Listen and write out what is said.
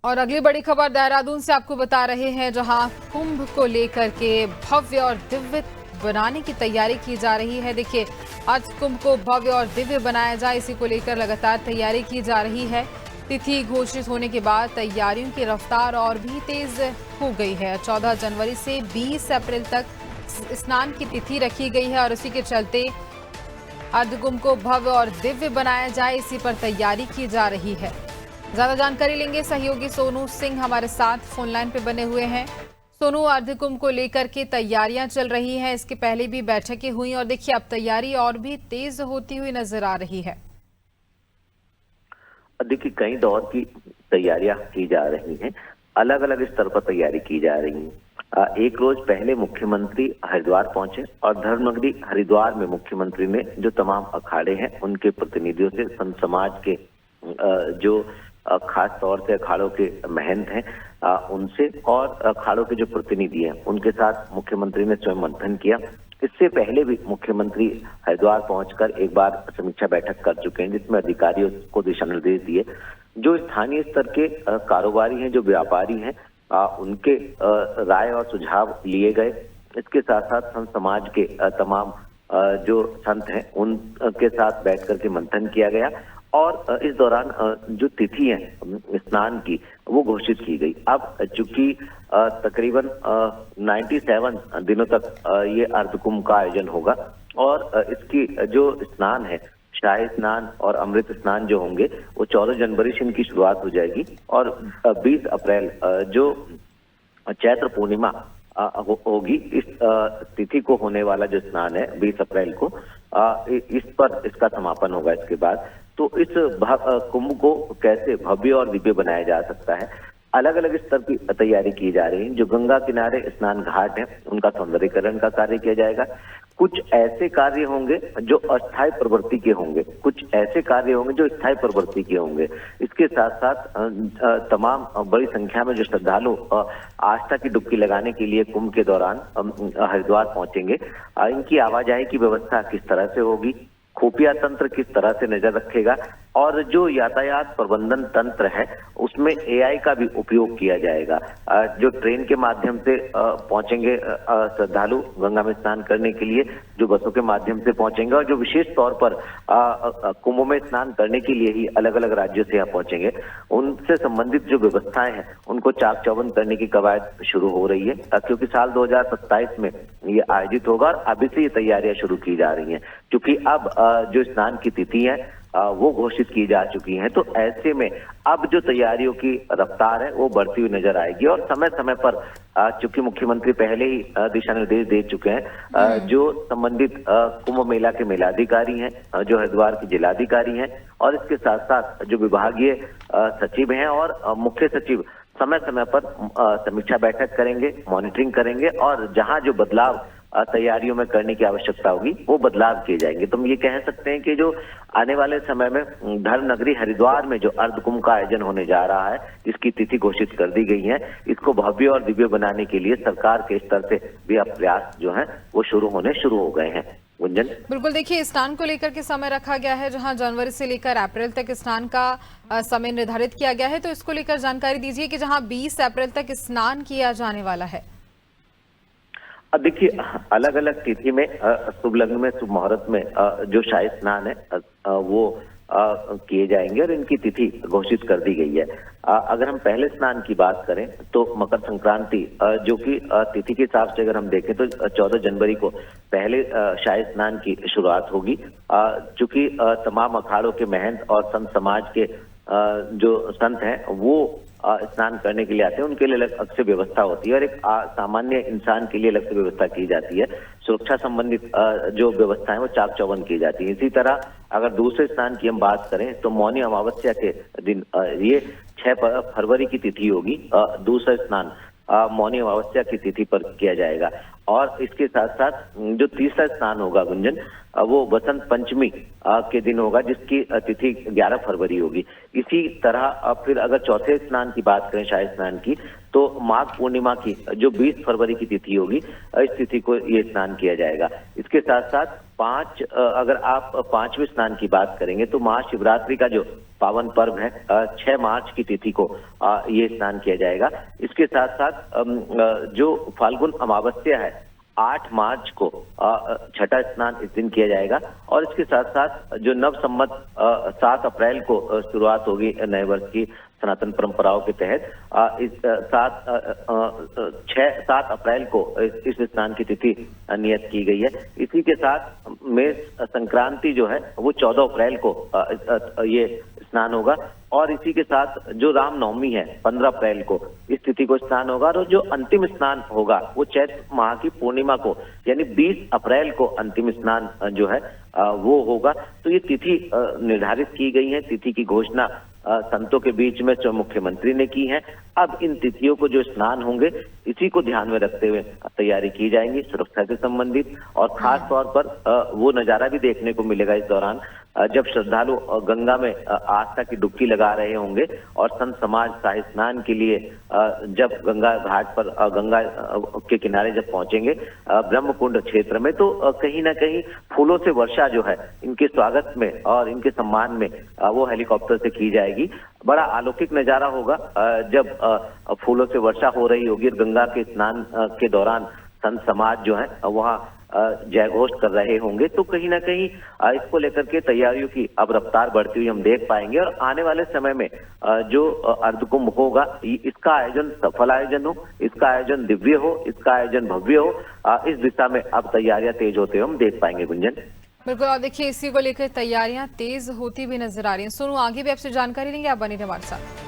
और अगली बड़ी खबर देहरादून से आपको बता रहे हैं, जहां कुंभ को लेकर के भव्य और दिव्य बनाने की तैयारी की जा रही है। देखिए, आज कुंभ को भव्य और दिव्य बनाया जाए, इसी को लेकर लगातार तैयारी की जा रही है। तिथि घोषित होने के बाद तैयारियों की रफ्तार और भी तेज हो गई है। 14 जनवरी से 20 अप्रैल तक स्नान की तिथि रखी गई है और उसी के चलते अर्धकुंभ को भव्य और दिव्य बनाया जाए, इसी पर तैयारी की जा रही है। ज्यादा जानकारी लेंगे, सहयोगी सोनू सिंह हमारे साथ फोन लाइन पे बने हुए हैं। सोनू, अर्धकुंभ को लेकर के तैयारियां चल रही हैं, इसके पहले भी बैठकें हुई और देखिए अब तैयारी और भी तेज होती हुई नजर आ रही है। देखिए, कई दौर की तैयारियां की जा रही हैं, अलग अलग स्तर पर तैयारी की जा रही है। एक रोज पहले मुख्यमंत्री हरिद्वार पहुंचे और धर्मनगरी हरिद्वार में मुख्यमंत्री ने जो तमाम अखाड़े हैं उनके प्रतिनिधियों से, संत समाज के जो खास तौर से अखाड़ों के महंत हैं उनसे और अखाड़ों के जो प्रतिनिधि हैं उनके साथ मुख्यमंत्री ने स्वयं मंथन किया। इससे पहले भी मुख्यमंत्री हरिद्वार पहुंचकर एक बार समीक्षा बैठक कर चुके हैं, जिसमें अधिकारियों को दिशा निर्देश दिए। जो स्थानीय स्तर के कारोबारी हैं, जो व्यापारी हैं, उनके राय और सुझाव लिए गए। इसके साथ साथ संत समाज के तमाम जो संत हैं उनके साथ बैठ करके मंथन किया गया और इस दौरान जो तिथि है स्नान की वो घोषित की गई। अब चूंकि तकरीबन 97 दिनों तक ये अर्धकुंभ का आयोजन होगा और इसकी जो स्नान है, शाही स्नान और अमृत स्नान जो होंगे वो 14 जनवरी से इनकी शुरुआत हो जाएगी और 20 अप्रैल जो चैत्र पूर्णिमा होगी, इस तिथि को होने वाला जो स्नान है 20 अप्रैल को, इस पर इसका समापन होगा। इसके बाद तो इस कुंभ को कैसे भव्य और दिव्य बनाया जा सकता है, अलग अलग स्तर की तैयारी की जा रही है। जो गंगा किनारे स्नान घाट है उनका सौंदर्यीकरण का कार्य किया जाएगा। कुछ ऐसे कार्य होंगे जो अस्थायी प्रवृत्ति के होंगे, कुछ ऐसे कार्य होंगे जो स्थायी प्रवृत्ति के होंगे। इसके साथ साथ तमाम बड़ी संख्या में जो श्रद्धालु आस्था की डुबकी लगाने के लिए कुंभ के दौरान हरिद्वार पहुंचेंगे, इनकी आवाजाही की व्यवस्था किस तरह से होगी, खुफिया तंत्र किस तरह से नजर रखेगा और जो यातायात प्रबंधन तंत्र है उसमें एआई का भी उपयोग किया जाएगा। जो ट्रेन के माध्यम से पहुंचेंगे श्रद्धालु गंगा में स्नान करने के लिए, जो बसों के माध्यम से पहुंचेंगे और जो विशेष तौर पर कुंभ में स्नान करने के लिए ही अलग अलग राज्यों से यहाँ पहुंचेंगे, उनसे संबंधित जो व्यवस्थाएं हैं उनको चाक चौबंद करने की कवायद शुरू हो रही है, क्योंकि साल 2027 में ये आयोजित होगा और अभी से ये तैयारियां शुरू की जा रही हैं। क्योंकि अब जो स्नान की तिथि है वो घोषित की जा चुकी है, तो ऐसे में अब जो तैयारियों की रफ्तार है वो बढ़ती हुई नजर आएगी और समय समय पर चूंकि मुख्यमंत्री पहले ही दिशा निर्देश दे चुके हैं, जो संबंधित कुंभ मेला के मेलाधिकारी हैं, जो हरिद्वार के जिलाधिकारी हैं और इसके साथ साथ जो विभागीय सचिव हैं और मुख्य सचिव समय समय पर समीक्षा बैठक करेंगे, मॉनिटरिंग करेंगे और जहां जो बदलाव तैयारियों में करने की आवश्यकता होगी वो बदलाव किए जाएंगे। तो हम ये कह सकते हैं कि जो आने वाले समय में धर्मनगरी हरिद्वार में जो अर्धकुंभ का आयोजन होने जा रहा है, इसकी तिथि घोषित कर दी गई है। इसको भव्य और दिव्य बनाने के लिए सरकार के स्तर से भी अब प्रयास जो है वो शुरू हो गए हैं। गुंजन, बिल्कुल, देखिए स्नान को लेकर के समय रखा गया है, जहां जनवरी से लेकर अप्रैल तक स्नान का समय निर्धारित किया गया है, तो इसको लेकर जानकारी दीजिए कि जहां 20 अप्रैल तक स्नान किया जाने वाला है। अब देखिए, अलग अलग तिथि में शुभ लग्न में शुभ मुहूर्त में जो शाही स्नान है वो किए जाएंगे और इनकी तिथि घोषित कर दी गई है। अगर हम पहले स्नान की बात करें तो मकर संक्रांति जो कि तिथि के हिसाब से अगर हम देखें तो 14 जनवरी को पहले शाही स्नान की शुरुआत होगी। चूंकि तमाम अखाड़ों के महंत और संत समाज के जो संत हैं वो स्नान करने के लिए आते हैं, उनके लिए अलग से व्यवस्था होती है और एक सामान्य इंसान के लिए अलग से व्यवस्था की जाती है। सुरक्षा संबंधित जो व्यवस्थाएं वो चाक चौबंद की जाती है। इसी तरह अगर दूसरे स्नान की हम बात करें तो मौनी अमावस्या के दिन ये 6 फरवरी की तिथि होगी, दूसरा स्नान मौनी अमावस्या की तिथि पर किया जाएगा। और इसके साथ साथ जो तीसरा स्नान होगा गुंजन, वो बसंत पंचमी के दिन होगा, जिसकी तिथि 11 फरवरी होगी। इसी तरह फिर अगर चौथे स्नान की बात करें, शाही स्नान की, तो माघ पूर्णिमा की जो 20 फरवरी की तिथि होगी, इस तिथि को ये स्नान किया जाएगा। इसके साथ साथ अगर आप पांचवें स्नान की बात करेंगे तो महाशिवरात्रि का जो पावन पर्व है 6 मार्च की तिथि को ये स्नान किया जाएगा। इसके साथ साथ जो फाल्गुन अमावस्या है 8 मार्च को छठा स्नान इस दिन किया जाएगा। और इसके साथ साथ जो नव संवत 7 अप्रैल को शुरुआत होगी नए वर्ष की सनातन परंपराओं के तहत, इस 7 अप्रैल को इस स्नान की तिथि नियत की गई है। इसी के साथ मेष संक्रांति जो है वो 14 अप्रैल को ये स्नान होगा। और इसी के साथ जो रामनवमी है 15 अप्रैल को इस तिथि को स्नान होगा। और जो अंतिम स्नान होगा वो चैत्र माह की पूर्णिमा को यानी 20 अप्रैल को अंतिम स्नान जो है वो होगा। तो ये तिथि निर्धारित की गई है। तिथि की घोषणा संतों के बीच में जो मुख्यमंत्री ने की है। अब इन तिथियों को जो स्नान होंगे इसी को ध्यान में रखते हुए तैयारी की जाएंगी सुरक्षा से संबंधित। और खास तौर पर वो नजारा भी देखने को मिलेगा इस दौरान जब श्रद्धालु गंगा में आस्था की डुबकी लगा रहे होंगे और संत समाज शाही स्नान के लिए जब गंगा घाट पर गंगा के किनारे जब पहुंचेंगे ब्रह्मकुंड क्षेत्र में, तो कहीं ना कहीं फूलों से वर्षा जो है इनके स्वागत में और इनके सम्मान में वो हेलीकॉप्टर से की जाएगी। बड़ा अलौकिक नजारा होगा जब फूलों से वर्षा हो रही होगी। गंगा के स्नान के दौरान संत समाज जो है वहाँ जय घोष कर रहे होंगे। तो कहीं ना कहीं इसको लेकर के तैयारियों की अब रफ्तार बढ़ती हुई हम देख पाएंगे। और आने वाले समय में जो अर्धकुंभ होगा इसका आयोजन सफल आयोजन हो, इसका आयोजन दिव्य हो, इसका आयोजन भव्य हो, इस दिशा में अब तैयारियां तेज होते हुए हम देख पाएंगे गुंजन। बिल्कुल, और देखिए इसी को लेकर तैयारियां तेज होती भी नजर आ रही हैं। सोनू, आगे भी आपसे जानकारी लेंगे, आप बने रहिए हमारे साथ।